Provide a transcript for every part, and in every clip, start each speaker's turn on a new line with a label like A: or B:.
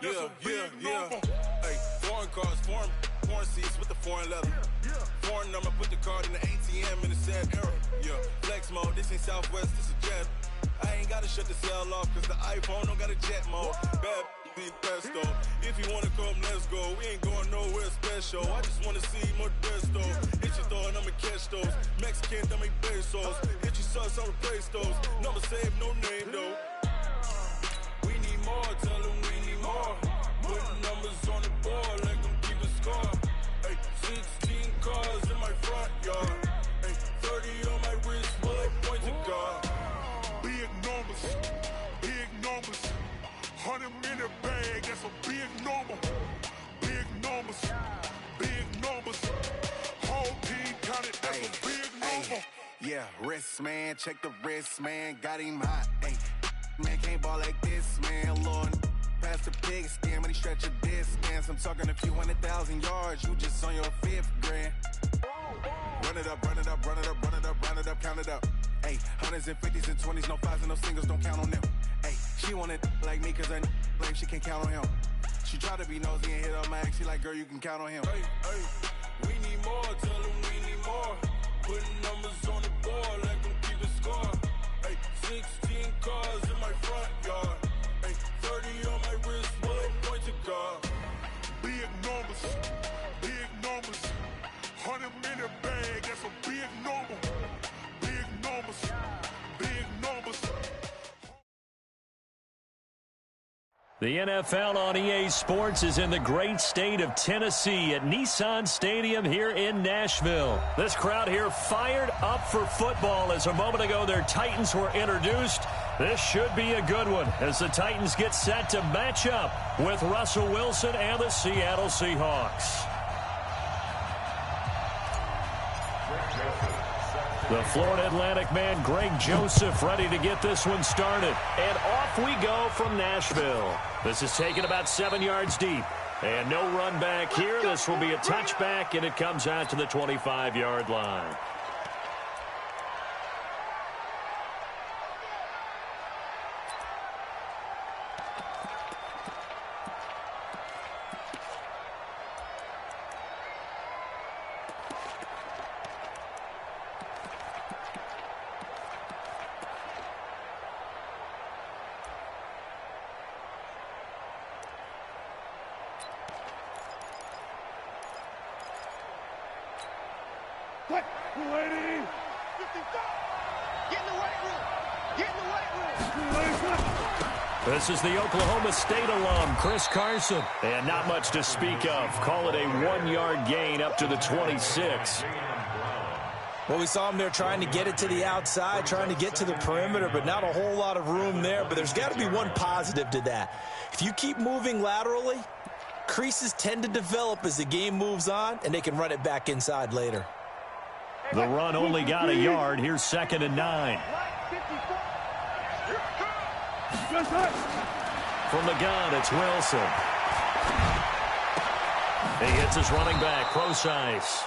A: Yeah. Hey, foreign cars, foreign seats with the foreign leather. Foreign number, put the card in the ATM in the sad era. Yeah, flex mode, this ain't Southwest, this a jet. I ain't gotta shut the cell off, cause the iPhone don't got a jet mode. Bad be pesto. If you wanna come, let's go. We ain't going nowhere special. I just wanna see more pesto. Hit your throw and I'ma catch those. Mexican, dame pesos. Hit your sauce, I'll replace those. Number save, no name though. We need more, tell them we need more. Putting numbers on the board, like them keep a score. Hey, 16 cars in my front yard. Hey, 30 on my wrist, bullet point to God.
B: Big numbers, 100 in the bag, that's a big number. Big numbers, whole team counted, that's a big number.
C: Yeah, wrist man, check the wrist man, got him hot. Ay, man can't ball like this, man. Lord, past the pig skin, but he stretch a distance. I'm talking a few 100,000 yards, you just on your 5th grand. Run it up, count it up. Ay, hundreds and 50s and 20s, no 5s and no singles, don't count on them. Ay, she want it like me, cause her like she can't count on him. She try to be nosy and hit up my ex, she like, girl, you can count on him.
A: Hey, we need more, tell them we need more. Putting numbers on the board, like them keep a score. Hey, 16 cars in my front yard. Hey, 30 on my wrist, bullet point to God.
B: Big numbers, 100 in the bag, that's a big number. Big numbers.
D: The NFL on EA Sports is in the great state of Tennessee at Nissan Stadium here in Nashville. This crowd here fired up for football as a moment ago their Titans were introduced. This should be a good one as the Titans get set to match up with Russell Wilson and the Seattle Seahawks. The Florida Atlantic man, Greg Joseph, ready to get this one started. And off we go from Nashville. This is taken about 7 yards deep. And no run back here. This will be a touchback, and it comes out to the 25-yard line. This is the Oklahoma State alum, Chris Carson. And not much to speak of. Call it a 1-yard gain up to the 26.
E: Well, we saw him there trying to get it to the outside, trying to get to the perimeter, but not a whole lot of room there. But there's got to be one positive to that. If you keep moving laterally, creases tend to develop as the game moves on, and they can run it back inside later.
D: The run only got a yard. Here's 2nd and 9. From the gun, it's Wilson. He hits his running back, Procise.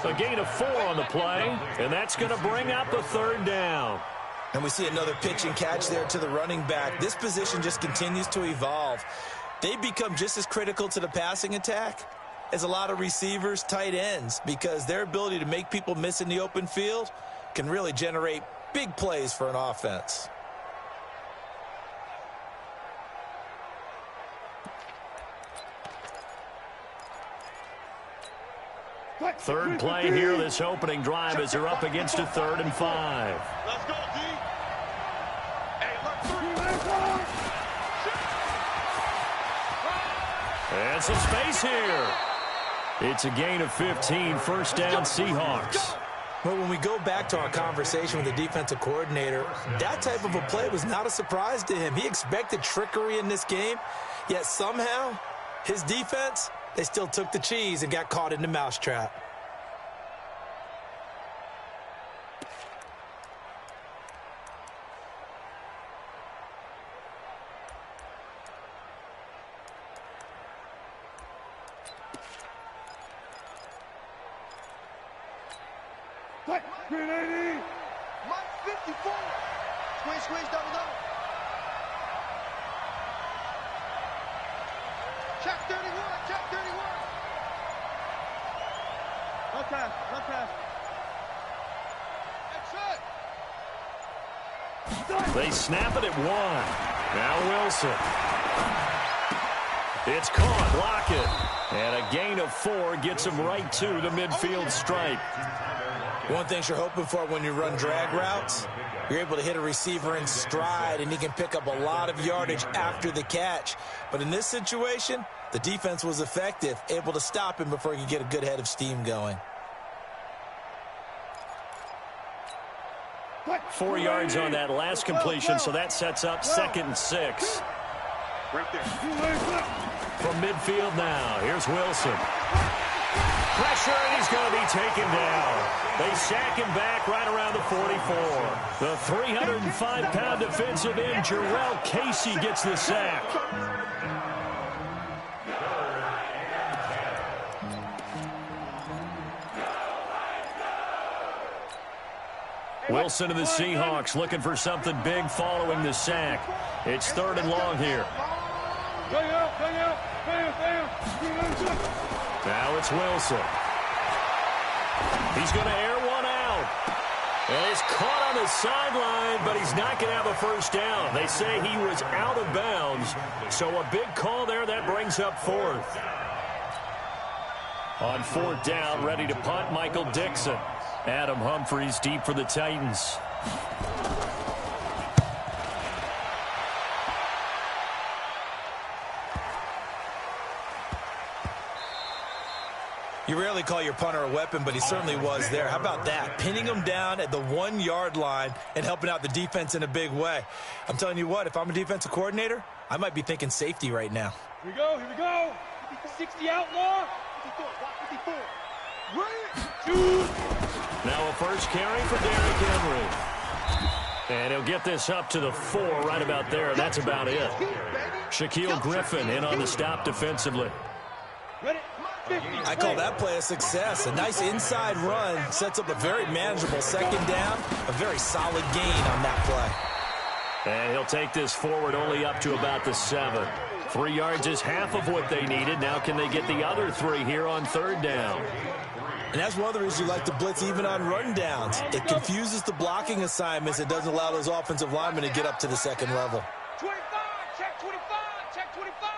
D: A gain of 4 on the play, and that's going to bring up a 3rd down.
E: And we see another pitch and catch there to the running back. This position just continues to evolve. They become just as critical to the passing attack as a lot of receivers, tight ends, because their ability to make people miss in the open field can really generate big plays for an offense.
D: Third play here, this opening drive, as they're up against a 3rd and 5.
B: Let's go, D. Hey,
D: And some space here. It's a gain of 15, 1st down Seahawks.
E: Well, when we go back to our conversation with the defensive coordinator, that type of a play was not a surprise to him. He expected trickery in this game, yet somehow his defense, they still took the cheese and got caught in the mousetrap.
F: Mike 54. Squeeze, double. Check 31. Check 31. One pass. One pass. That's it.
D: They snap it at 1. Now Wilson. It's caught. Lockett. And a gain of 4 gets him right to the midfield stripe.
E: One thing you're hoping for when you run drag routes, you're able to hit a receiver in stride, and he can pick up a lot of yardage after the catch. But in this situation, the defense was effective, able to stop him before he could get a good head of steam going.
D: 4 yards on that last completion, so that sets up 2nd and 6. From midfield now, here's Wilson. Pressure, and he's going to be taken down. They sack him back right around the 44. The 305-pound defensive end, Jurrell Casey, gets the sack. Wilson of the Seahawks looking for something big following the sack. It's 3rd and long here. Now it's Wilson. He's going to air one out. And he's caught on the sideline, but he's not going to have a first down. They say he was out of bounds. So a big call there. That brings up 4th. On 4th down, ready to punt, Michael Dixon. Adam Humphries deep for the Titans.
E: You rarely call your punter a weapon, but he certainly was there. How about that? Pinning him down at the 1-yard line and helping out the defense in a big way. I'm telling you what, if I'm a defensive coordinator, I might be thinking safety right now.
F: Here we go. Here we go. 60 outlaw. 54. 54.
D: Now a first carry for Derrick Henry. And he'll get this up to the 4 right about there. That's about it. Shaquille Griffin in on the stop defensively.
E: I call that play a success. A nice inside run sets up a very manageable 2nd down. A very solid gain on that play.
D: And he'll take this forward only up to about the 7. 3 yards is half of what they needed. Now can they get the other 3 here on 3rd down?
E: And that's one of the reasons you like to blitz even on run downs. It confuses the blocking assignments. It doesn't allow those offensive linemen to get up to the 2nd level.
F: 25. Check 25. Check 25.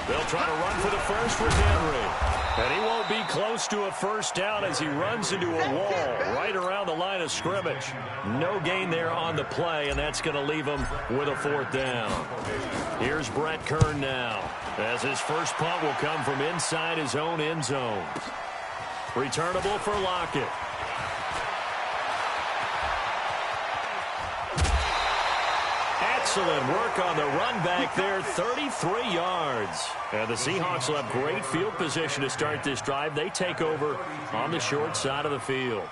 D: They'll try to run for the first with Henry. And he won't be close to a first down as he runs into a wall right around the line of scrimmage. No gain there on the play, and that's going to leave him with a 4th down. Here's Brett Kern now, as his first punt will come from inside his own end zone. Returnable for Lockett. Excellent work on the run back there, 33 yards. And the Seahawks will have great field position to start this drive. They take over on the short side of the field.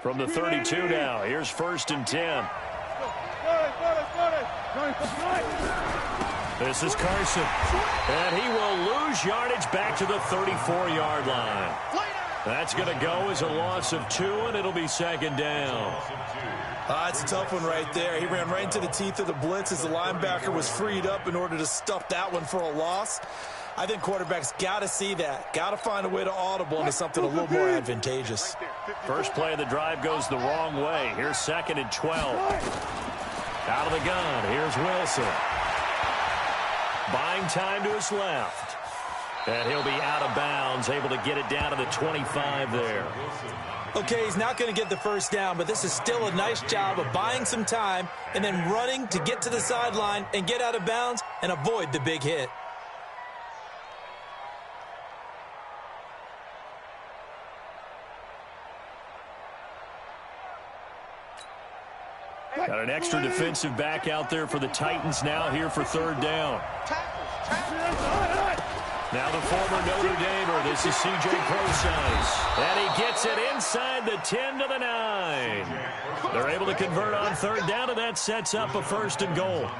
D: From the 32 now, here's 1st and 10. This is Carson. And he will lose yardage back to the 34-yard line. That's going to go as a loss of 2, and it'll be 2nd down.
E: It's a tough one right there. He ran right into the teeth of the blitz as the linebacker was freed up in order to stuff that one for a loss. I think quarterbacks got to see that. Got to find a way to audible into something a little more advantageous.
D: First play of the drive goes the wrong way. Here's 2nd and 12. Out of the gun, here's Wilson. Buying time to his left. And he'll be out of bounds, able to get it down to the 25 there.
E: Okay, he's not going to get the first down, but this is still a nice job of buying some time and then running to get to the sideline and get out of bounds and avoid the big hit.
D: Got an extra defensive back out there for the Titans now here for third down. Now the former Notre Damer, this is C.J. Prosise. And he gets it inside the 10 to the 9. They're able to convert on third down, and that sets up a 1st and goal.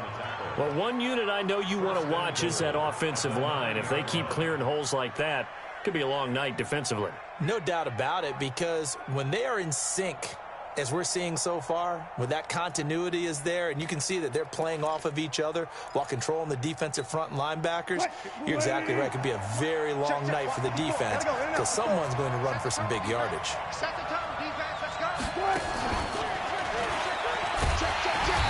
D: Well, one unit I know you want to watch is that offensive line. If they keep clearing holes like that, it could be a long night defensively.
E: No doubt about it, because when they are in sync, as we're seeing so far, when that continuity is there, and you can see that they're playing off of each other while controlling the defensive front and linebackers, you're exactly right. It could be a very long night for the defense because someone's going to run for some big yardage.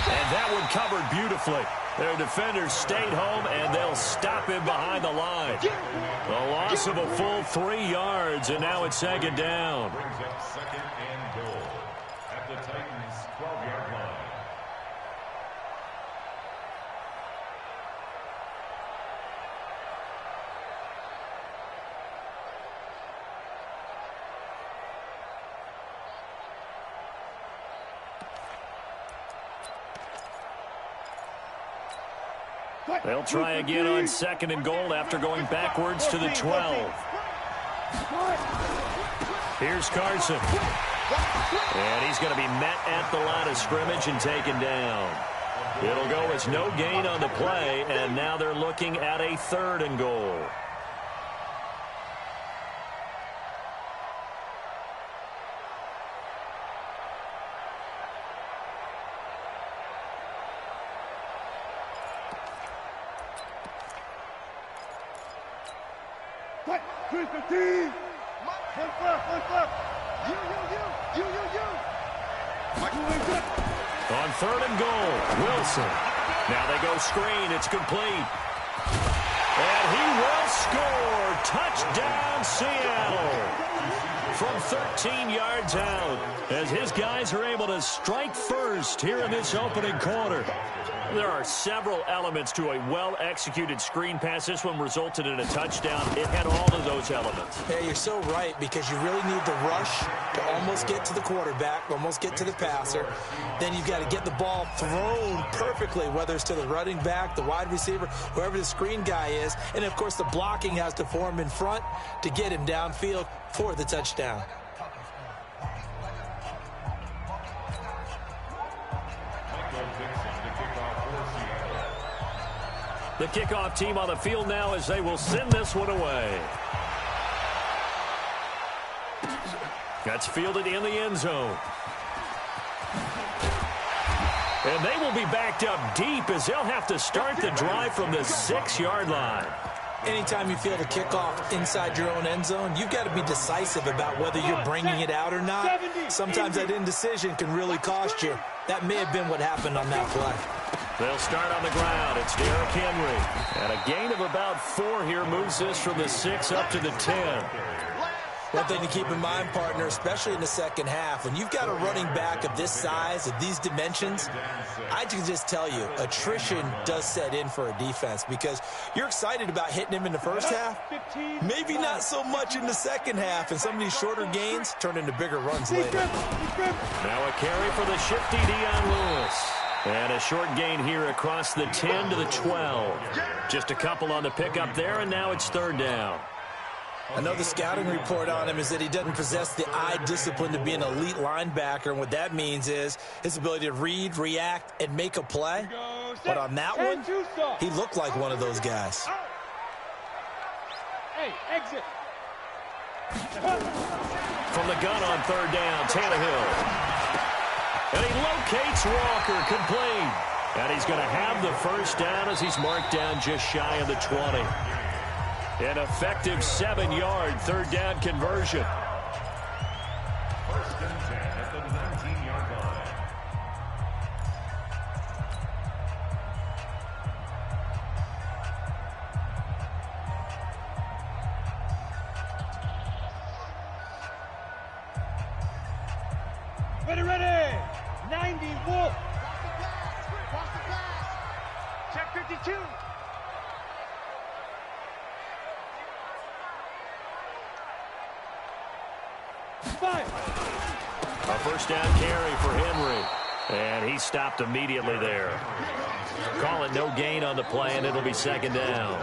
D: And that one covered beautifully. Their defenders stayed home, and they'll stop him behind the line. The loss of a full 3 yards, and now it's 2nd down.
B: Brings up 2nd and goal at the Titans' 12-yard line.
D: They'll try again on 2nd and goal after going backwards to the 12. Here's Carson. And he's going to be met at the line of scrimmage and taken down. It'll go as no gain on the play, and now they're looking at a 3rd and goal. On 3rd and goal, Wilson. Now they go screen. It's complete. And he will score. Touchdown, Seattle. From 13 yards out, as his guys are able to strike first here in this opening quarter. There are several elements to a well-executed screen pass. This one resulted in a touchdown. It had all of those elements.
E: Yeah, you're so right, because you really need the rush to almost get to the quarterback, almost get to the passer. Then you've got to get the ball thrown perfectly, whether it's to the running back, the wide receiver, whoever the screen guy is. And, of course, the blocking has to form in front to get him downfield for the touchdown.
D: The kickoff team on the field now as they will send this one away. That's fielded in the end zone. And they will be backed up deep as they'll have to start the drive from the 6-yard line.
E: Anytime you feel the kickoff inside your own end zone, you've got to be decisive about whether you're bringing it out or not. Sometimes that indecision can really cost you. That may have been what happened on that play.
D: They'll start on the ground. It's Derrick Henry. And a gain of about 4 here moves this from the 6 up to the 10.
E: One thing to keep in mind, partner, especially in the second half, when you've got a running back of this size, of these dimensions, I can just tell you, attrition does set in for a defense because you're excited about hitting him in the first half. Maybe not so much in the second half, and some of these shorter gains turn into bigger runs later.
D: Now a carry for the shifty Dion Lewis. And a short gain here across the 10 to the 12. Just a couple on the pickup there, and now it's 3rd down.
E: I know the scouting report on him is that he doesn't possess the eye discipline to be an elite linebacker, and what that means is his ability to read, react, and make a play. But on that one, he looked like one of those guys.
F: Hey, exit.
D: From the gun on 3rd down, Tannehill. And he locates Walker, complete. And he's going to have the first down as he's marked down just shy of the 20. An effective 7-yard 3rd down conversion.
B: 1st and 10 at the 19-yard line.
F: Ready. 90 Wolf. Cross the pass. Check 52.
D: A first down carry for Henry. And he stopped immediately there. Call it no gain on the play, and it'll be second down.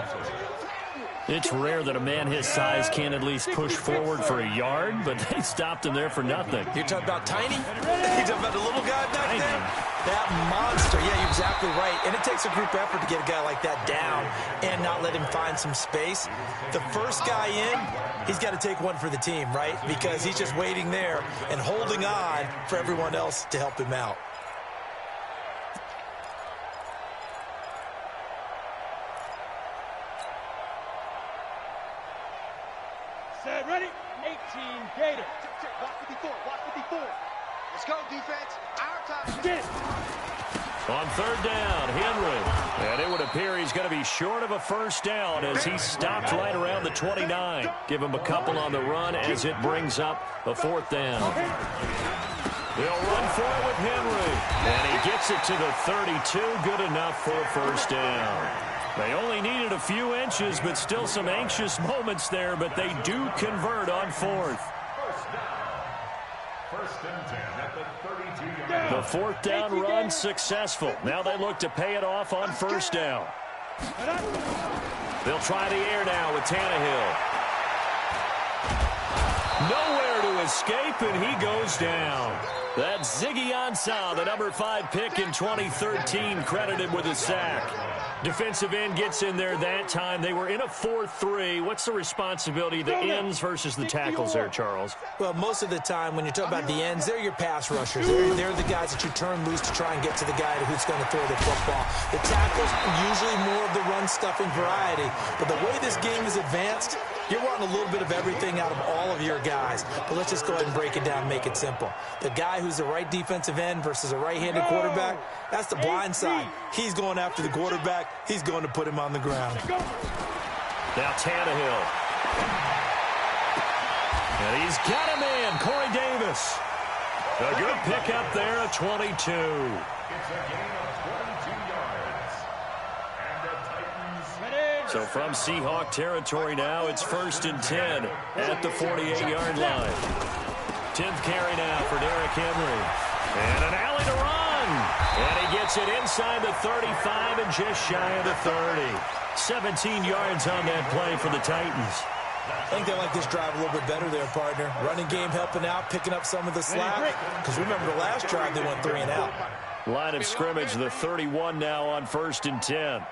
D: It's rare that a man his size can't at least push forward for a yard, but they stopped him there for nothing.
E: You're talking about tiny? You're talking about the little guy back there? That monster. Yeah, you're exactly right. And it takes a group effort to get a guy like that down and not let him find some space. The first guy in, he's got to take one for the team, right? Because he's just waiting there and holding on for everyone else to help him out.
F: Set, ready? 18 Gator.
G: Watch 54, watch 54. Let's go, defense. Our time.
F: Get it.
D: On third down, Henry. And it would appear he's going to be short of a first down as he stopped right around the 29. Give him a couple on the run as it brings up a fourth down. They'll run for it with Henry. And he gets it to the 32. Good enough for a first down. They only needed a few inches, but still some anxious moments there, but they do convert on fourth.
B: First and 10 at the 32-yard line.
D: The fourth down run successful. Now they look to pay it off on first down. They'll try the air now with Tannehill. Nowhere to escape, and he goes down. That's Ziggy Ansah, the number 5 pick in 2013, credited with a sack. Defensive end gets in there that time. They were in a 4-3. What's the responsibility of the ends versus the tackles there, Charles?
E: Well, most of the time when you talk about the ends, they're your pass rushers. They're the guys that you turn loose to try and get to the guy who's going to throw the football. The tackles are usually more of the run-stuffing variety. But the way this game is advanced, you're wanting a little bit of everything out of all of your guys. But let's just go ahead and break it down and make it simple. The guy who's the right defensive end versus a right-handed quarterback, that's the blind side. He's going after the quarterback. He's going to put him on the ground.
D: Now Tannehill. And he's got him in. Corey Davis. A good pickup there at 22.
B: It's a gain of 22 yards. And the Titans.
D: So from Seahawk territory now, it's first and 10 at the 48-yard line. 10th carry now for Derrick Henry. And an alley to run. And he gets it inside the 35 and just shy of the 30. 17 yards on that play for the Titans.
E: I think they like this drive a little bit better there, partner. Running game helping out, picking up some of the slack. Because remember the last drive, they went 3 and out.
D: Line of scrimmage, the 31 now on first and 10.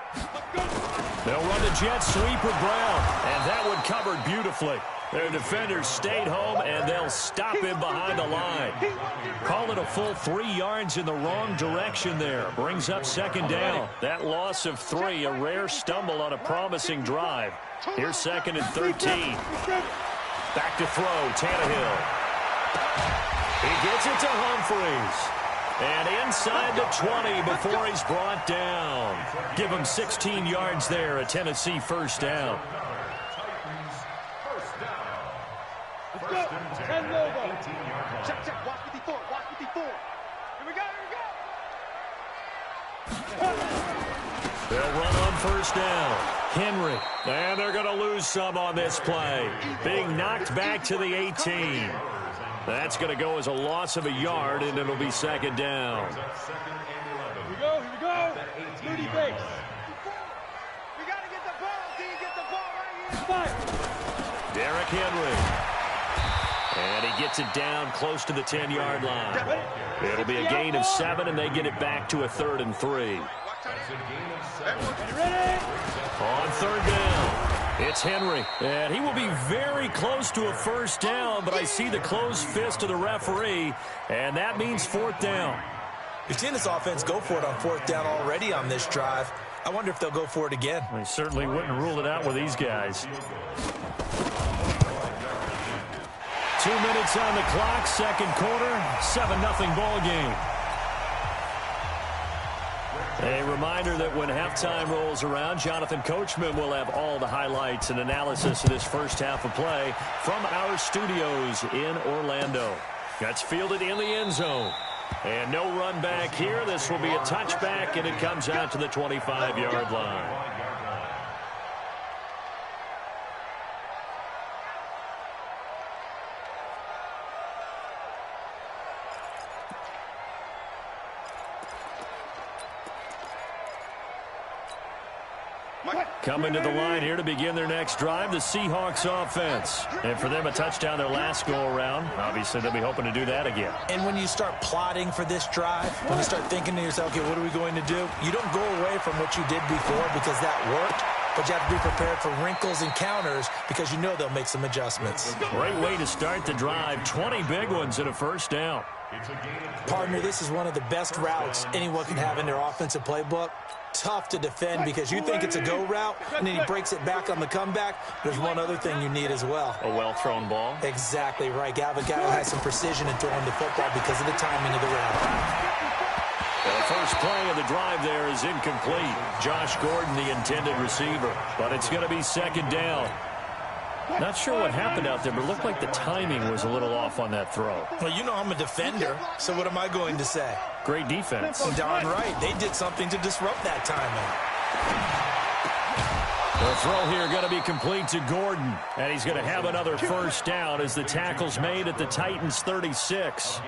D: They'll run the jet sweep with Brown. And that one covered beautifully. Their defenders stayed home, and they'll stop him behind the line. Call it a full 3 yards in the wrong direction there. Brings up second down. That loss of 3, a rare stumble on a promising drive. Here's second and 13. Back to throw, Tannehill. He gets it to Humphries. And inside the 20 before he's brought down. Give him 16 yards there, a Tennessee first down.
F: Let's go. 10 logo.
G: Check, check. Watch 54, watch 54. Here we go, here we go.
D: They'll run on first down. Henry. And they're going to lose some on this play. Being knocked back to the 18. That's going to go as a loss of a yard, and it'll be second down.
F: Here we go, here we go. Moody base.
G: We got to get the ball. Can you get the ball right here?
F: Fire.
D: Derrick Henry. And he gets it down close to the 10-yard line. It'll be a gain of 7, and they get it back to a 3rd and 3.
F: Ready?
D: On third down, it's Henry. And he will be very close to a first down, but I see the closed fist of the referee, and that means 4th down.
E: You've seen this offense go for it on 4th down already on this drive. I wonder if they'll go for it again.
D: They certainly wouldn't rule it out with these guys. 2 minutes on the clock, second quarter, 7-0 ball game. A reminder that when halftime rolls around, Jonathan Coachman will have all the highlights and analysis of this first half of play from our studios in Orlando. That's fielded in the end zone. And no run back here. This will be a touchback, and it comes out to the 25-yard line. Coming to the line here to begin their next drive, the Seahawks offense. And for them, a touchdown their last go-around. Obviously, they'll be hoping to do that again.
E: And when you start plotting for this drive, when you start thinking to yourself, okay, what are we going to do? You don't go away from what you did before because that worked, but you have to be prepared for wrinkles and counters because you know they'll make some adjustments.
D: Great way to start the drive. 20 big ones and a first down.
E: Partner, this is one of the best routes anyone can have in their offensive playbook. Tough to defend because you think it's a go route, and then he breaks it back on the comeback. There's one other thing you need as well.
D: A well-thrown ball.
E: Exactly right. You have a guy who has some precision in throwing the football because of the timing of the route.
D: The first play of the drive there is incomplete. Josh Gordon, the intended receiver. But it's going to be second down. Not sure what happened out there, but it looked like the timing was a little off on that throw.
E: Well, you know I'm a defender, so what am I going to say?
D: Great defense.
E: Darn right. They did something to disrupt that timing.
D: The throw here going to be complete to Gordon. And he's going to have another first down as the tackle's made at the Titans' 36.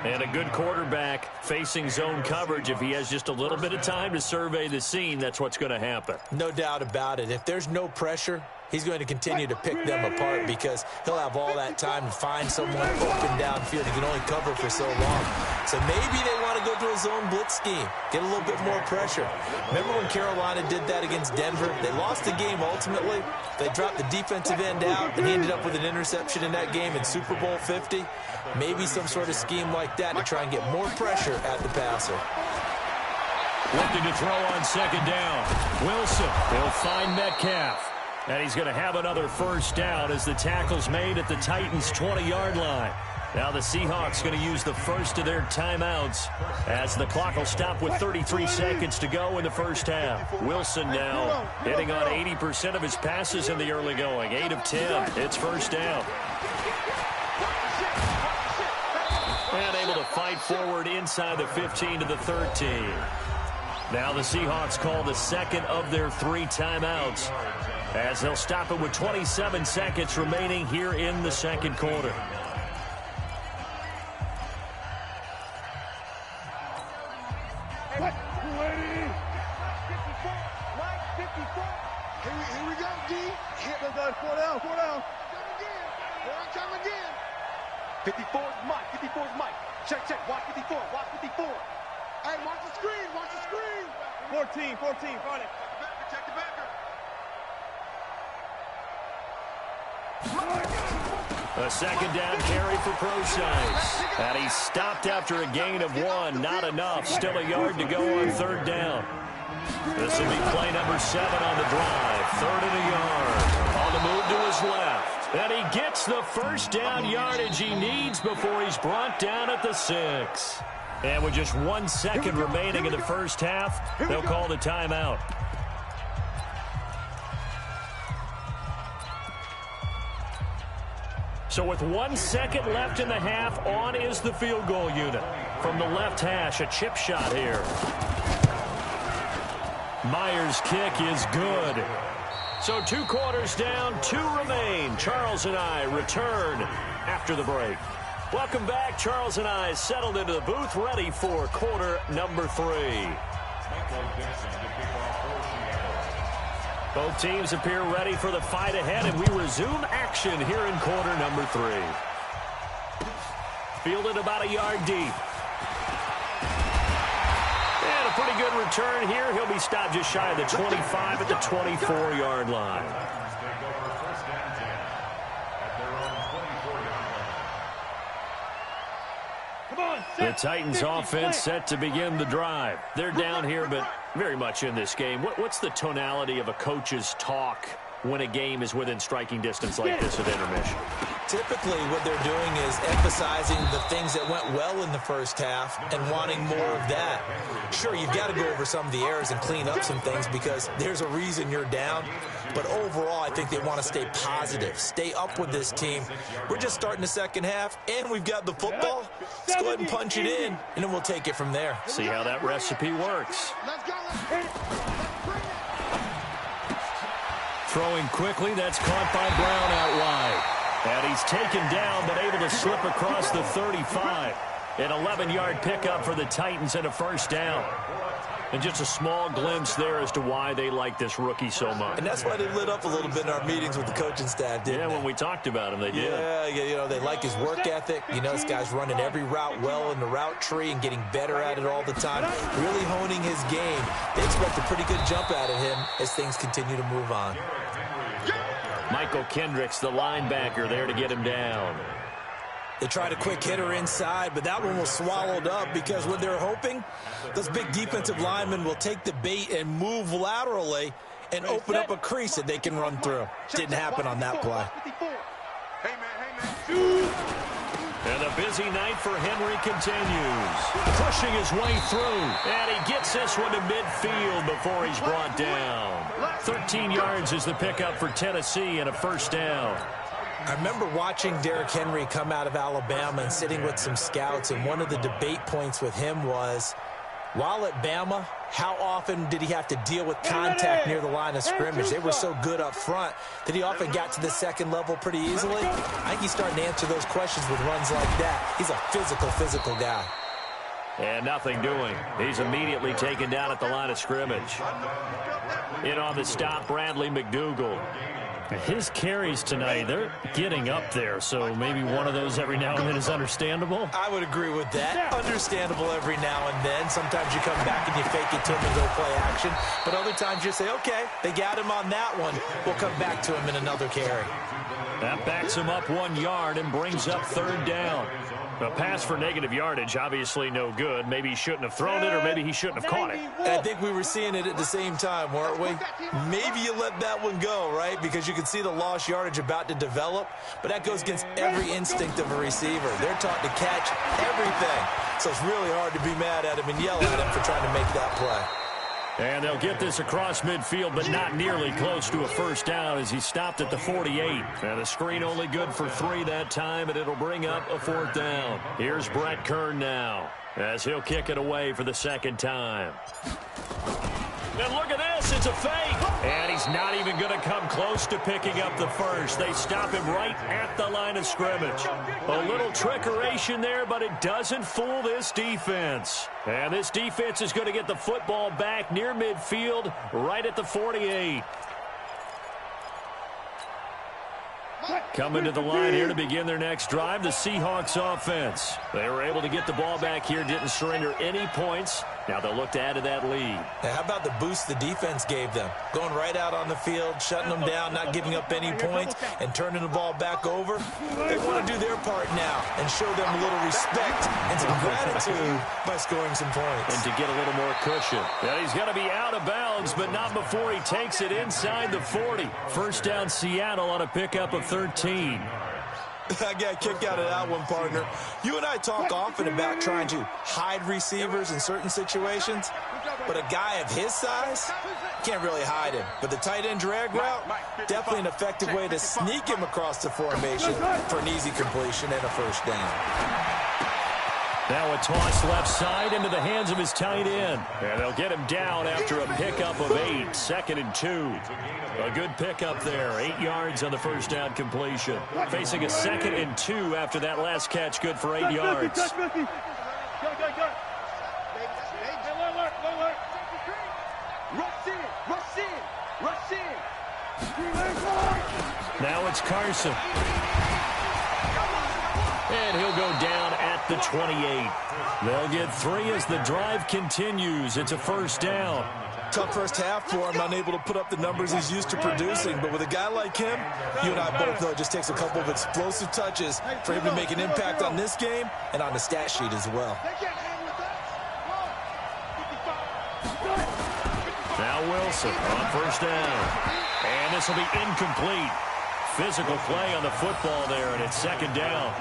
D: And a good quarterback facing zone coverage. If he has just a little bit of time to survey the scene, that's what's going to happen.
E: No doubt about it. If there's no pressure, he's going to continue to pick them apart because he'll have all that time to find someone open downfield. He can only cover for so long. So maybe they want to go to a zone blitz scheme, get a little bit more pressure. Remember when Carolina did that against Denver? They lost the game ultimately. They dropped the defensive end out, and he ended up with an interception in that game in Super Bowl 50. Maybe some sort of scheme like that to try and get more pressure at the passer.
D: Looking to throw on second down. Wilson, he'll find Metcalf. And he's going to have another first down as the tackle's made at the Titans' 20-yard line. Now the Seahawks going to use the first of their timeouts as the clock will stop with 33 seconds to go in the first half. Wilson now hitting on 80% of his passes in the early going. 8 of 10. It's first down. And able to fight forward inside the 15 to the 13. Now the Seahawks call the second of their 3 timeouts as they'll stop it with 27 seconds remaining here in the second quarter.
G: Here we go, D. Hit those guys. 4 down. Come again. 54 is Mike. 54 is Mike. Check. Watch 54. Hey, watch the screen. 14. Find it. Check the backer.
D: A second down carry for Procise. And he stopped after a gain of 1. Not enough. Still a yard to go on third down. This will be play number 7 on the drive. 3rd and a yard. On the move to his left. And he gets the first down yardage he needs before he's brought down at the 6. And with just 1 second remaining in the first half, they'll call the timeout. So with 1 second left in the half, on is the field goal unit. From the left hash, a chip shot here. Myers' kick is good. So 2 quarters down, 2 remain. Charles and I return after the break. Welcome back. Charles and I settled into the booth, ready for quarter number 3. Both teams appear ready for the fight ahead, and we resume action here in quarter number 3. Fielded about a yard deep. And a pretty good return here. He'll be stopped just shy of the 25 at the 24-yard line. The Titans offense set to begin the drive. They're down here, but very much in this game. What's the tonality of a coach's talk when a game is within striking distance like this at intermission?
E: Typically, what they're doing is emphasizing the things that went well in the first half and wanting more of that. Sure, you've got to go over some of the errors and clean up some things because there's a reason you're down. But overall, I think they want to stay positive, stay up with this team. We're just starting the second half, and we've got the football. Let's go ahead and punch it in, and then we'll take it from there.
D: See how that recipe works.
G: Let's go.
D: Throwing quickly, that's caught by Brown out wide. And he's taken down, but able to slip across the 35. An 11-yard pickup for the Titans and a first down. And just a small glimpse there as to why they like this rookie so much.
E: And that's why they lit up a little bit in our meetings with the coaching staff, didn't they?
D: When we talked about him, they did.
E: Yeah, they like his work ethic. This guy's running every route well in the route tree and getting better at it all the time, really honing his game. They expect a pretty good jump out of him as things continue to move on.
D: Michael Kendricks, the linebacker, there to get him down.
E: They tried a quick hitter inside, but that one was swallowed up because what they're hoping, those big defensive linemen will take the bait and move laterally and open up a crease that they can run through. Didn't happen on that play.
D: And a busy night for Henry continues. Pushing his way through. And he gets this one to midfield before he's brought down. 13 yards is the pickup for Tennessee and a first down.
E: I remember watching Derrick Henry come out of Alabama and sitting with some scouts, and one of the debate points with him was, while at Bama, how often did he have to deal with contact near the line of scrimmage? They were so good up front that he often got to the second level pretty easily. I think he's starting to answer those questions with runs like that. He's a physical guy.
D: And nothing doing. He's immediately taken down at the line of scrimmage. In on the stop, Bradley McDougald. His carries tonight, they're getting up there, so maybe one of those every now and then is understandable.
E: I would agree with that. Understandable every now and then. Sometimes you come back and you fake it to him and go play action. But other times you say, okay, they got him on that one. We'll come back to him in another carry.
D: That backs him up 1 yard and brings up third down. A pass for negative yardage, obviously no good. Maybe he shouldn't have thrown it, or maybe he shouldn't have caught it.
E: And I think we were seeing it at the same time, weren't we? Maybe you let that one go, right? Because you can see the lost yardage about to develop. But that goes against every instinct of a receiver. They're taught to catch everything. So it's really hard to be mad at him and yell at him for trying to make that play.
D: And they'll get this across midfield, but not nearly close to a first down as he stopped at the 48. And a screen only good for 3 that time, and it'll bring up a fourth down. Here's Brett Kern now as he'll kick it away for the second time. And look at this, it's a fake. And he's not even going to come close to picking up the first. They stop him right at the line of scrimmage. A little trickeration there, but it doesn't fool this defense. And this defense is going to get the football back near midfield, right at the 48. Coming to the line here to begin their next drive, the Seahawks offense. They were able to get the ball back here, didn't surrender any points. Now they'll look to add to that lead.
E: Now, how about the boost the defense gave them? Going right out on the field, shutting them down, not giving up any points, and turning the ball back over. They want to do their part now and show them a little respect and some gratitude by scoring some points.
D: And to get a little more cushion. Yeah, he's going to be out of bounds, but not before he takes it inside the 40. First down Seattle on a pickup of 13.
E: I got a kick out of that one, partner. You and I talk often about trying to hide receivers in certain situations, but a guy of his size can't really hide him. But the tight end drag route, definitely an effective way to sneak him across the formation for an easy completion and a first down.
D: Now a toss left side into the hands of his tight end. And they'll get him down after a pickup of 8, 2nd and 2. A good pickup there, 8 yards on the first down completion. Facing a 2nd and 2 after that last catch, good for 8 yards.
F: Go. Rush in.
D: Now it's Carson. And he'll go down at the 28. They'll get 3 as the drive continues. It's a first down.
E: Tough first half for him, unable to put up the numbers he's used to producing. But with a guy like him, you and I both know it just takes a couple of explosive touches for him to make an impact on this game and on the stat sheet as well.
D: Now Wilson on first down. And this will be incomplete. Physical play on the football there, and it's 2nd down.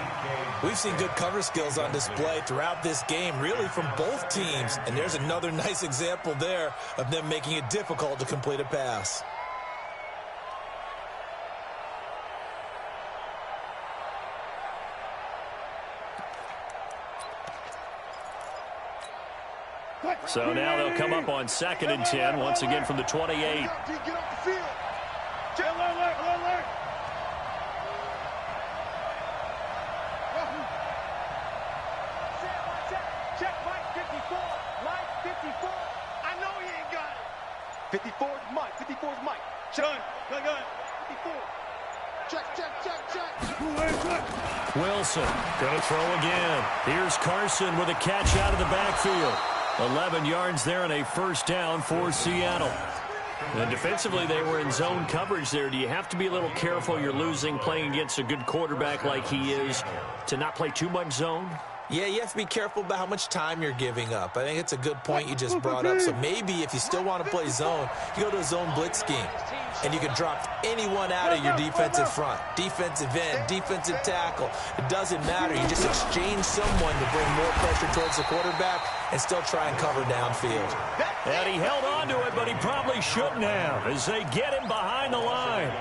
E: We've seen good cover skills on display throughout this game, really from both teams. And there's another nice example there of them making it difficult to complete a pass.
D: So now they'll come up on 2nd and 10, once again from the 28.
F: Check, Mike 54. Mike 54. I know
G: 54 is Mike. 54 is Mike.
F: Gun.
G: 54. Check.
D: Wilson going to throw again. Here's Carson with a catch out of the backfield. 11 yards there and a first down for Seattle. And defensively, they were in zone coverage there. Do you have to be a little careful you're losing playing against a good quarterback like he is to not play too much zone?
E: Yeah, you have to be careful about how much time you're giving up. I think it's a good point you just brought up. So maybe if you still want to play zone, you go to a zone blitz scheme. And you can drop anyone out of your defensive front. Defensive end, defensive tackle. It doesn't matter. You just exchange someone to bring more pressure towards the quarterback and still try and cover downfield.
D: And he held on to it, but he probably shouldn't have as they get him behind the line.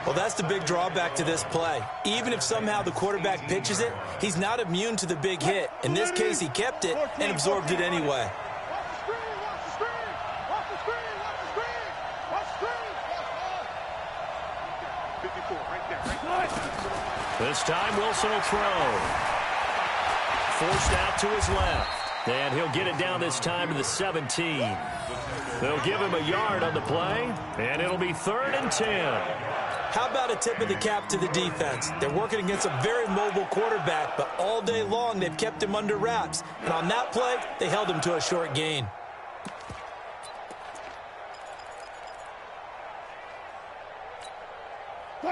E: Well, that's the big drawback to this play. Even if somehow the quarterback pitches it, he's not immune to the big hit. In this case, he kept it and absorbed it anyway.
D: This time, Wilson will throw. Forced out to his left. And he'll get it down this time to the 17. They'll give him a yard on the play, and it'll be 3rd and 10.
E: How about a tip of the cap to the defense? They're working against a very mobile quarterback, but all day long they've kept him under wraps. And on that play, they held him to a short gain.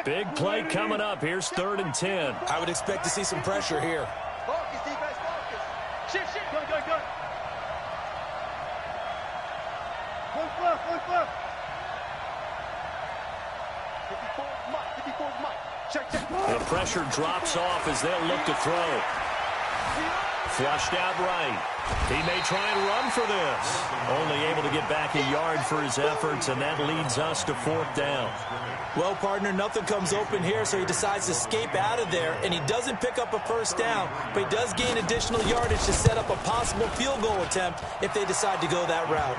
D: Big play coming up. Here's 3rd and 10.
E: I would expect to see some pressure here.
G: Focus, defense, focus. Shit. Go. Look left. 54 is Mike. Check.
D: The pressure drops off as they'll look to throw. Flushed out right. He may try and run for this. Only able to get back a yard for his efforts, and that leads us to 4th down.
E: Well, partner, nothing comes open here, so he decides to escape out of there, and he doesn't pick up a first down, but he does gain additional yardage to set up a possible field goal attempt if they decide to go that route.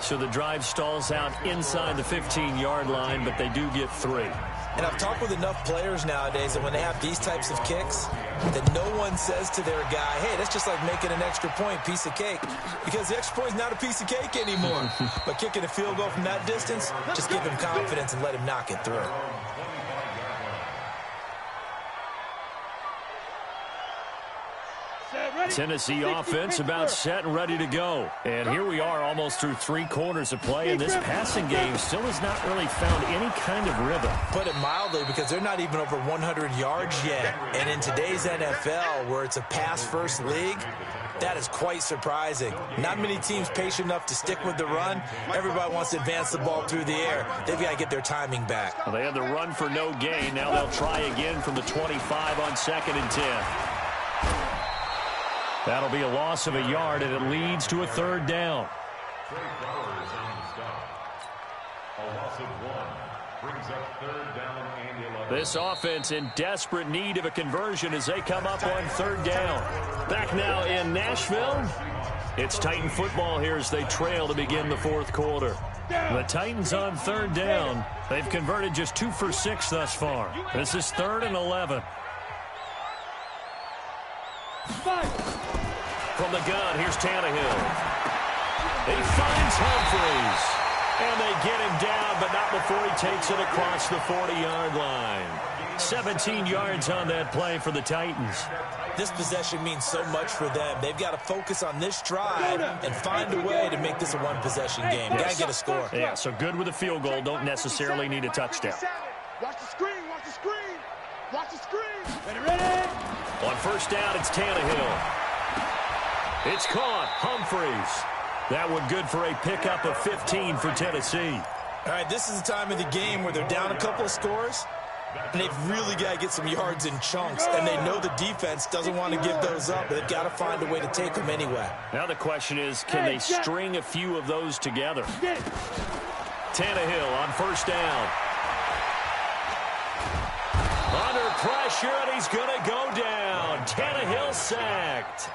D: So the drive stalls out inside the 15-yard line, but they do get 3.
E: And I've talked with enough players nowadays that when they have these types of kicks, that no one says to their guy, hey, that's just like making an extra point, piece of cake. Because the extra point is not a piece of cake anymore. But kicking a field goal from that distance, just give him confidence and let him knock it through.
D: Tennessee offense about set and ready to go. And here we are almost through 3 quarters of play, and this passing game still has not really found any kind of rhythm.
E: Put it mildly, because they're not even over 100 yards yet. And in today's NFL, where it's a pass-first league, that is quite surprising. Not many teams patient enough to stick with the run. Everybody wants to advance the ball through the air. They've got to get their timing back.
D: Well, they had the run for no gain. Now they'll try again from the 25 on 2nd and 10. That'll be a loss of a yard, and it leads to a 3rd down.
B: Trey Flowers on the stop. A loss of 1 brings up 3rd down and 11.
D: This offense in desperate need of a conversion as they come up on 3rd down. Back now in Nashville. It's Titan football here as they trail to begin the 4th quarter. The Titans on 3rd down. They've converted just 2 for 6 thus far. This is 3rd and 11. From the gun, here's Tannehill. He finds Humphries. And they get him down, but not before he takes it across the 40-yard line. 17 yards on that play for the Titans.
E: This possession means so much for them. They've got to focus on this drive and find a way to make this a one-possession game. Got to get a score.
D: Yeah, so good with a field goal. Don't necessarily need a touchdown.
G: Watch the screen.
F: Ready.
D: On 1st down, it's Tannehill. It's caught. Humphries. That one good for a pickup of 15 for Tennessee.
E: All right, this is the time of the game where they're down a couple of scores, and they've really got to get some yards in chunks, and they know the defense doesn't want to give those up, but they've got to find a way to take them anyway.
D: Now the question is, can they string a few of those together? Tannehill on 1st down. Under pressure, and he's going to go down. Tannehill sacked.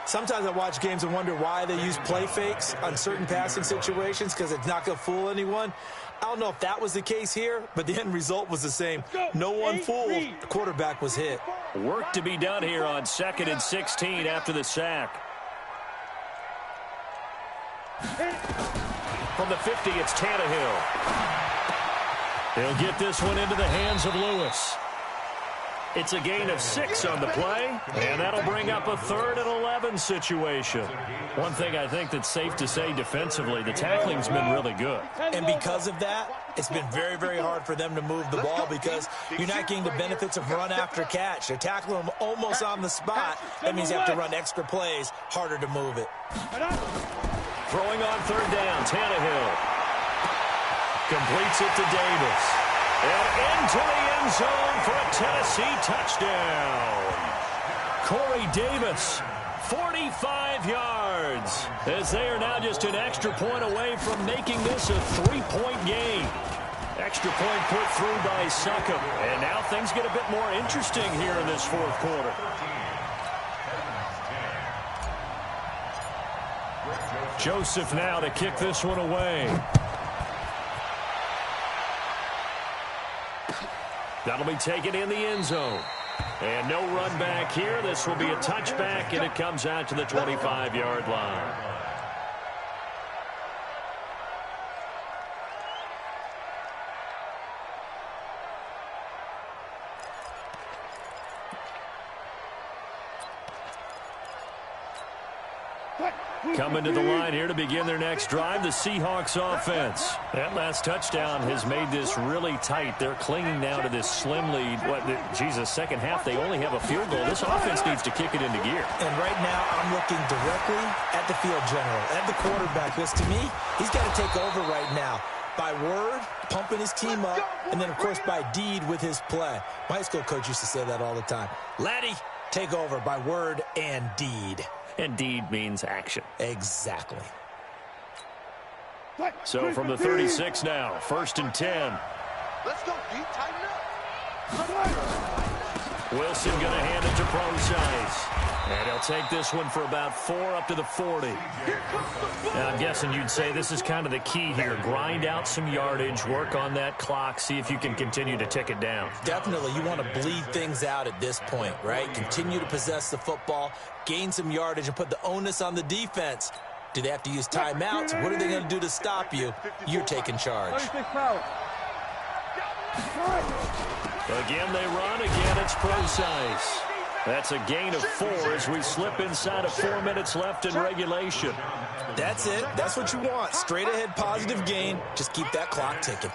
E: Sometimes I watch games and wonder why they use play fakes on certain passing situations, because it's not going to fool anyone. I don't know if that was the case here, but the end result was the same. No one fooled. The quarterback was hit.
D: Work to be done here on 2nd and 16 after the sack. from the 50, it's Tannehill. He'll get this one into the hands of Lewis. It's a gain of 6 on the play, and that'll bring up a 3rd and 11 situation. One thing I think that's safe to say defensively, the tackling's been really good.
E: And because of that, it's been very, very hard for them to move the ball because you're not getting the benefits of run after catch. They're tackling them almost on the spot. That means you have to run extra plays, harder to move it.
D: Throwing on 3rd down, Tannehill completes it to Davis. And into the end zone for a Tennessee touchdown. Corey Davis, 45 yards, as they are now just an extra point away from making this a 3-point game. Extra point put through by Succop. And now things get a bit more interesting here in this 4th quarter. Joseph now to kick this one away. That'll be taken in the end zone. And no run back here. This will be a touchback, and it comes out to the 25-yard line. Coming to the line here to begin their next drive, the Seahawks offense. That last touchdown has made this really tight. They're clinging now to this slim lead. Second half, they only have a field goal. This offense needs to kick it into gear.
E: And right now, I'm looking directly at the field general, at the quarterback, because to me, he's got to take over right now. By word, pumping his team up, and then, of course, by deed with his play. My high school coach used to say that all the time. Laddie, take over by word and deed.
D: And deed means action.
E: Exactly.
D: So from the 36 now, 1st and 10.
G: Let's go, D. Tighten up.
D: Wilson going to hand it to Procise. And he'll take this one for about 4 up to the 40. Now, I'm guessing you'd say this is kind of the key here. Grind out some yardage, work on that clock, see if you can continue to tick it down.
E: Definitely. You want to bleed things out at this point, right? Continue to possess the football, gain some yardage, and put the onus on the defense. Do they have to use timeouts? What are they going to do to stop you? You're taking charge.
D: Again, they run. Again, it's Procise. That's a gain of 4 as we slip inside of 4 minutes left in regulation.
E: That's it. That's what you want. Straight ahead positive gain. Just keep that clock ticking.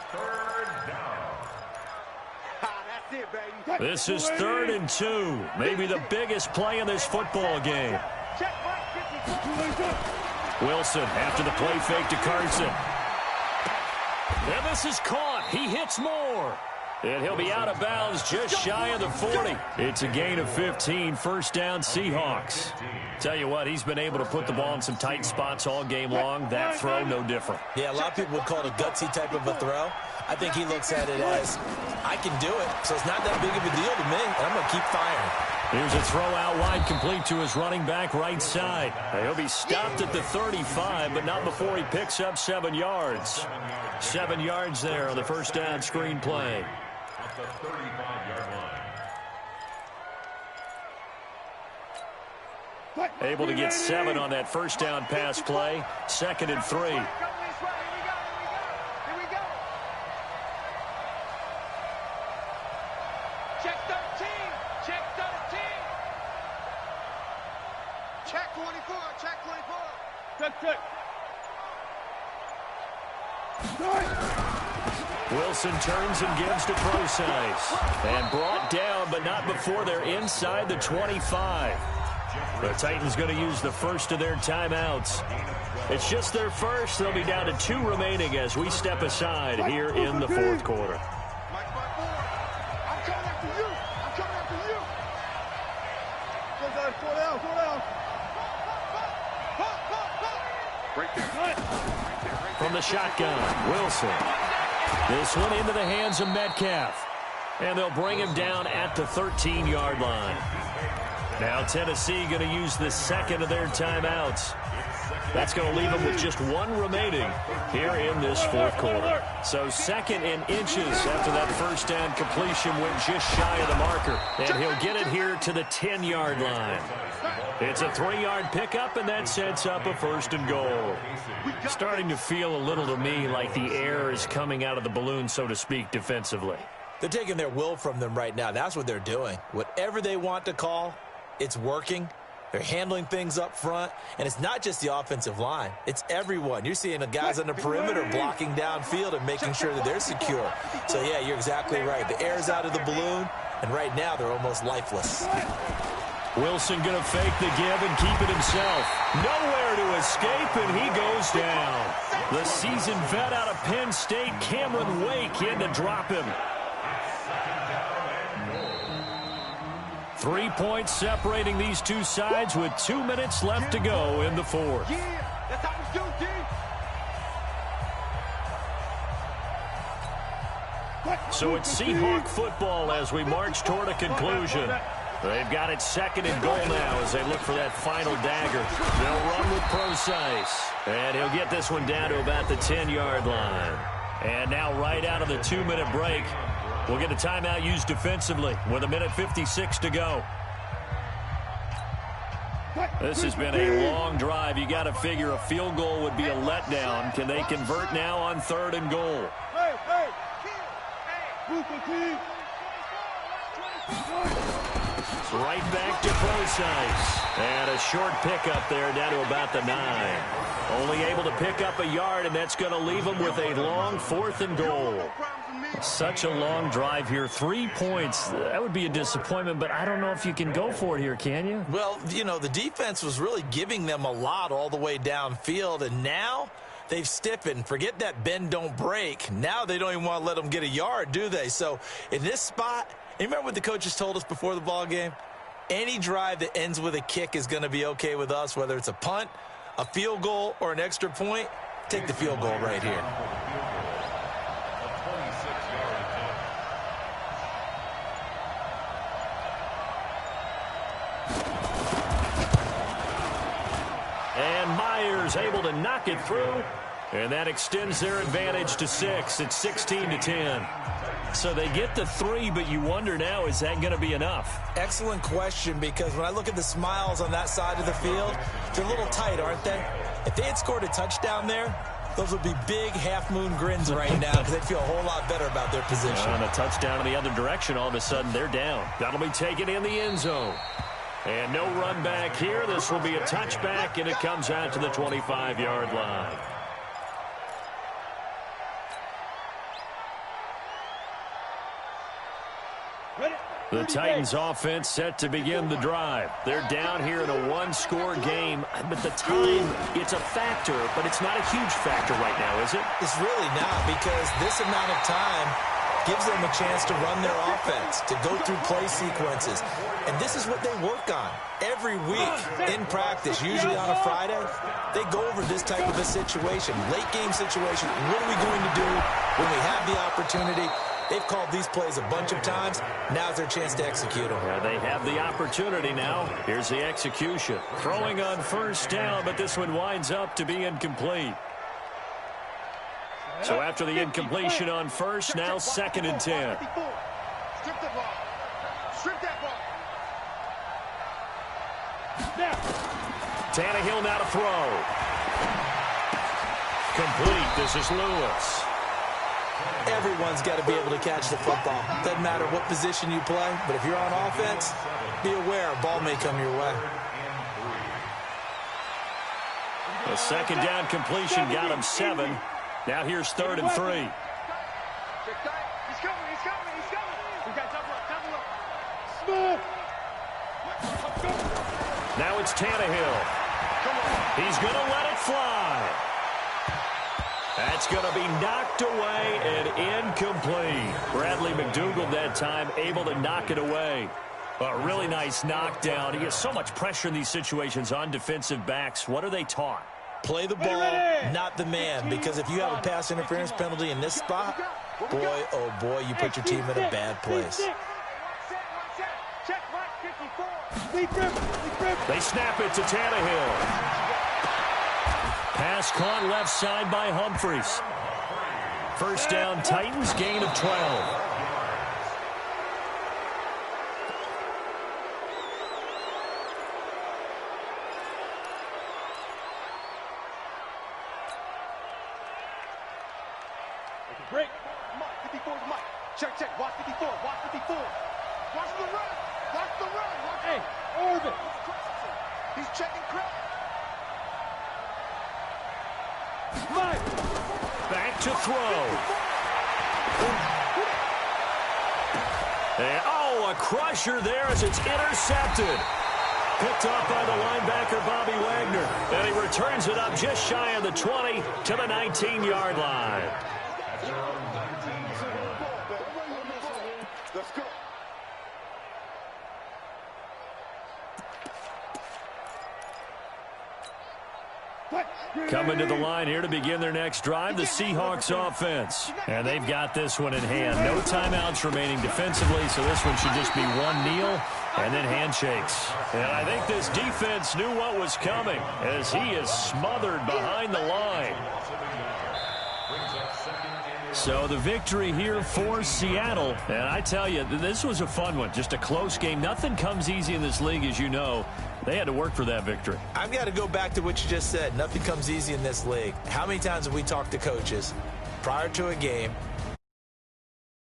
D: This is 3rd and 2. Maybe the biggest play in this football game. Wilson after the play fake to Carson. And this is caught. He hits more. And he'll be out of bounds just shy of the 40. It's a gain of 15, 1st down Seahawks. Tell you what, he's been able to put the ball in some tight spots all game long. That throw, no different.
E: Yeah, a lot of people would call it a gutsy type of a throw. I think he looks at it as, I can do it, so it's not that big of a deal to me, and I'm going to keep firing.
D: Here's a throw out wide, complete to his running back right side. He'll be stopped at the 35, but not before he picks up 7 yards. 7 yards there on the 1st down screen play.
B: The 35-yard line.
D: Able to get 7 on that 1st down pass play. 2nd and 3.
F: Check 13. Check 13.
G: Check 24. Check 24.
F: Check.
D: Wilson turns and gives to Procise. And brought down, but not before they're inside the 25. The Titans going to use the first of their timeouts. It's just their first. They'll be down to 2 remaining as we step aside here in the 4th quarter.
G: Mike 5-4. I'm coming after you. I'm coming after you. Go down. 4 down. 4 down. Right there.
D: From the shotgun, Wilson. This one into the hands of Metcalf. And they'll bring him down at the 13-yard line. Now Tennessee going to use the 2nd of their timeouts. That's going to leave them with just one remaining here in this fourth quarter. So 2nd and inches after that first down completion went just shy of the marker. And he'll get it here to the 10-yard line. It's a 3-yard pickup, and that sets up a 1st and goal. Starting to feel a little to me like the air is coming out of the balloon, so to speak, defensively.
E: They're taking their will from them right now. That's what they're doing. Whatever they want to call, it's working. They're handling things up front, and it's not just the offensive line. It's everyone. You're seeing the guys on the perimeter blocking downfield and making sure that they're secure. So, yeah, you're exactly right. The air's out of the balloon, and right now they're almost lifeless.
D: Wilson going to fake the give and keep it himself. Nowhere to escape, and he goes down. The seasoned vet out of Penn State, Cameron Wake, in to drop him. 3 points separating these two sides with 2 minutes left to go in the fourth.
G: That's how we do,
D: So it's Seahawk football as we march toward a conclusion. They've got it 2nd and goal now as they look for that final dagger. They'll run with Procise. And he'll get this one down to about the 10-yard line. And now right out of the 2-minute break, we'll get a timeout used defensively with 1:56 to go. This has been a long drive. You got to figure a field goal would be a letdown. Can they convert now on 3rd and goal? Right back to Procise. And a short pickup there down to about the 9. Only able to pick up a yard, and that's going to leave them with a long 4th and goal. Such a long drive here. 3 points. That would be a disappointment, but I don't know if you can go for it here, can you?
E: Well, you know, the defense was really giving them a lot all the way downfield, and now they've stiffened. Forget that bend, don't break. Now they don't even want to let them get a yard, do they? So in this spot, you remember what the coaches told us before the ball game? Any drive that ends with a kick is going to be okay with us, whether it's a punt, a field goal, or an extra point. Take the field goal right here.
D: And Myers able to knock it through, and that extends their advantage to 6. It's 16-10. So they get the 3, but you wonder now, is that going to be enough?
E: Excellent question, because when I look at the smiles on that side of the field, they're a little tight, aren't they? If they had scored a touchdown there, those would be big half-moon grins right now because they'd feel a whole lot better about their position.
D: On a touchdown in the other direction, all of a sudden they're down. That'll be taken in the end zone. And no run back here. This will be a touchback, and it comes out to the 25-yard line. The Titans offense set to begin the drive. They're down here in a one-score game, but the time, it's a factor, but it's not a huge factor right now, is it?
E: It's really not, because this amount of time gives them a chance to run their offense, to go through play sequences. And this is what they work on every week in practice, usually on a Friday. They go over this type of a situation, late-game situation. What are we going to do when we have the opportunity? They've called these plays a bunch of times. Now's their chance to execute them.
D: Yeah, they have the opportunity now. Here's the execution. Throwing on first down, but this one winds up to be incomplete. So after the incompletion on first, now 2nd and 10.
G: Strip the ball. Strip that ball.
D: Tannehill now to throw. Complete. This is Lewis.
E: Everyone's got to be able to catch the football. Doesn't matter what position you play, but if you're on offense, be aware a ball may come your way.
D: The second down completion got him 7. Now here's 3rd and 3.
G: He's coming. We got double up. Smooth.
D: Now it's Tannehill. He's going to let it fly. That's going to be knocked away and incomplete. Bradley McDougald that time able to knock it away. A really nice knockdown. He has so much pressure in these situations on defensive backs. What are they taught?
E: Play the ball, not the man, because if you have a pass interference penalty in this spot, boy, oh boy, you put your team in a bad place.
D: They snap it to Tannehill. Pass caught left side by Humphries. First down, Titans, gain of 12.
G: Break. Mike, 54 is Mike. Check, check. Watch 54. Watch 54. Watch the run. Watch the run. Watch
F: Hey, Orbit.
G: He's checking Craig.
F: Mike.
D: Back to throw. And, a crusher there as it's intercepted. Picked up by the linebacker, Bobby Wagner. And he returns it up just shy of the 20 to the 19-yard line.
G: Let's go.
D: Coming to the line here to begin their next drive, the Seahawks offense. And they've got this one in hand. No timeouts remaining defensively, so this one should just be one kneel and then handshakes. And I think this defense knew what was coming as he is smothered behind the line. So the victory here for Seattle. And I tell you, this was a fun one. Just a close game. Nothing comes easy in this league, as you know. They had to work for that victory.
E: I've got to go back to what you just said. Nothing comes easy in this league. How many times have we talked to coaches prior to a game